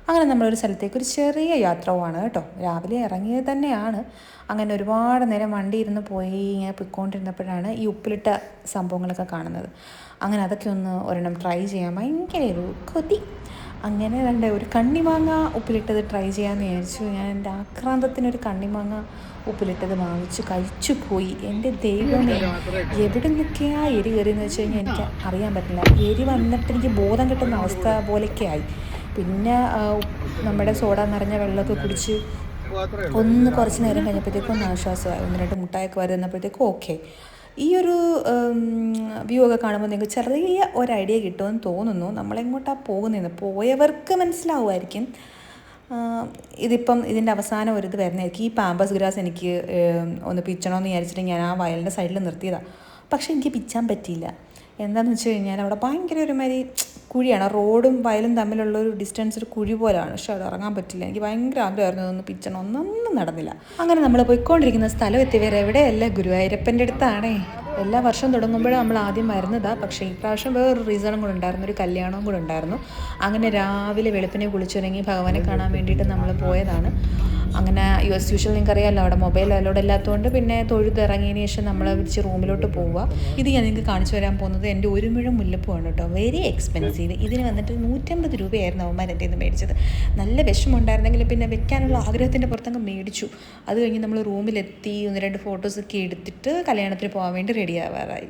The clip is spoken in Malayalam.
അങ്ങനെ നമ്മളൊരു സ്ഥലത്തേക്ക് ഒരു ചെറിയ യാത്ര പോവാണ് കേട്ടോ. രാവിലെ ഇറങ്ങിയത് തന്നെയാണ്. അങ്ങനെ ഒരുപാട് നേരം വണ്ടി ഇരുന്ന് പോയി ഇങ്ങനെ പോയിക്കൊണ്ടിരുന്നപ്പോഴാണ് ഈ ഉപ്പിലിട്ട സംഭവങ്ങളൊക്കെ കാണുന്നത്. അങ്ങനെ അതൊക്കെ ഒന്ന് ഒരെണ്ണം ട്രൈ ചെയ്യാൻ ഭയങ്കര ഒരു കൊതി. അങ്ങനെ ഒരു കണ്ണിമാങ്ങ ഉപ്പിലിട്ടത് ട്രൈ ചെയ്യാമെന്ന് വിചാരിച്ചു. ഞാൻ എൻ്റെ ആക്രാന്തത്തിനൊരു കണ്ണിമാങ്ങ ഉപ്പിലിട്ടത് വാങ്ങിച്ചു കഴിച്ചു പോയി. എൻ്റെ ദൈവമേ, എവിടെ നിന്നൊക്കെയാണ് എരി കയറിയെന്ന് വെച്ച് കഴിഞ്ഞാൽ എനിക്ക് അറിയാൻ പറ്റില്ല. എരി വന്നിട്ട് എനിക്ക് ബോധം കിട്ടുന്ന അവസ്ഥ പോലെയൊക്കെ ആയി. പിന്നെ നമ്മുടെ സോഡ നിറഞ്ഞ വെള്ളമൊക്കെ കുടിച്ച് ഒന്ന് കുറച്ച് നേരം കഴിഞ്ഞപ്പോഴത്തേക്കും ഒന്ന് ആശ്വാസമായി. 1-2 മുട്ടായൊക്കെ വരുന്നപ്പോഴത്തേക്കും ഓക്കെ. ഈ ഒരു വ്യൂ ഒക്കെ കാണുമ്പോൾ നിങ്ങൾക്ക് ചെറിയ ഒരു ഐഡിയ കിട്ടുമെന്ന് തോന്നുന്നു നമ്മളെങ്ങോട്ടാണ് പോകുന്നതെന്ന്. പോയവർക്ക് മനസ്സിലാവുമായിരിക്കും. ഇതിൻ്റെ അവസാനം ഒരു ഇത് വരുന്നതായിരിക്കും. ഈ പാമ്പസ് ഗ്രാസ് എനിക്ക് ഒന്ന് പിച്ചണമെന്ന് വിചാരിച്ചിട്ട് ഞാൻ ആ വയലിൻ്റെ സൈഡിൽ നിർത്തിയതാണ്. പക്ഷേ എനിക്ക് പിച്ചാൻ പറ്റിയില്ല. എന്താണെന്ന് വെച്ച് കഴിഞ്ഞാൽ അവിടെ ഭയങ്കര ഒരുമാതിരി കുഴിയാണ്. റോഡും വയലും തമ്മിലുള്ള ഒരു ഡിസ്റ്റൻസ് ഒരു കുഴി പോലെയാണ്. പക്ഷെ അവിടെ ഇറങ്ങാൻ പറ്റില്ല. എനിക്ക് ഭയങ്കര ആഗ്രഹമായിരുന്നു അതൊന്ന് പിച്ചണം. ഒന്നും നടന്നില്ല. അങ്ങനെ നമ്മൾ പോയിക്കൊണ്ടിരിക്കുന്ന സ്ഥലം എത്തി വേറെ എവിടെയല്ല, ഗുരുവായൂരപ്പൻ്റെ അടുത്താണേ. എല്ലാ വർഷവും തുടങ്ങുമ്പോഴും നമ്മൾ ആദ്യം വരുന്നതാണ്. പക്ഷേ ഈ പ്രാവശ്യം വേറൊരു റീസണും കൂടെ ഉണ്ടായിരുന്നു, ഒരു കല്യാണവും കൂടെ ഉണ്ടായിരുന്നു. അങ്ങനെ രാവിലെ വെളുപ്പിനെ കുളിച്ചിറങ്ങി ഭഗവാനെ കാണാൻ വേണ്ടിയിട്ട് നമ്മൾ പോയതാണ്. അങ്ങനെ യൂഷ്വൽ നിങ്ങൾക്കറിയാമല്ലോ, അവിടെ മൊബൈൽ അലോഡ് ഇല്ലാത്തതുകൊണ്ട് പിന്നെ തൊഴുതിറങ്ങിയതിന് ശേഷം നമ്മൾ വിളിച്ച് റൂമിലോട്ട് പോവുക. ഇത് ഞാൻ നിങ്ങൾക്ക് കാണിച്ചു തരാൻ പോകുന്നത് എൻ്റെ 1 മുഴം മുല്ലപ്പൂവാണ് കേട്ടോ. Very expensive. ഇതിന് വന്നിട്ട് 150 രൂപയായിരുന്നു അവന്മാർ എൻ്റെ നിന്ന് മേടിച്ചത്. നല്ല വിഷമമുണ്ടായിരുന്നെങ്കിൽ പിന്നെ വെക്കാനുള്ള ആഗ്രഹത്തിൻ്റെ പുറത്തങ്ങ് മേടിച്ചു. അത് കഴിഞ്ഞ് നമ്മൾ റൂമിലെത്തി 1-2 ഫോട്ടോസൊക്കെ എടുത്തിട്ട് കല്യാണത്തിന് പോകാൻ വേണ്ടി റെഡി ആവാറായി.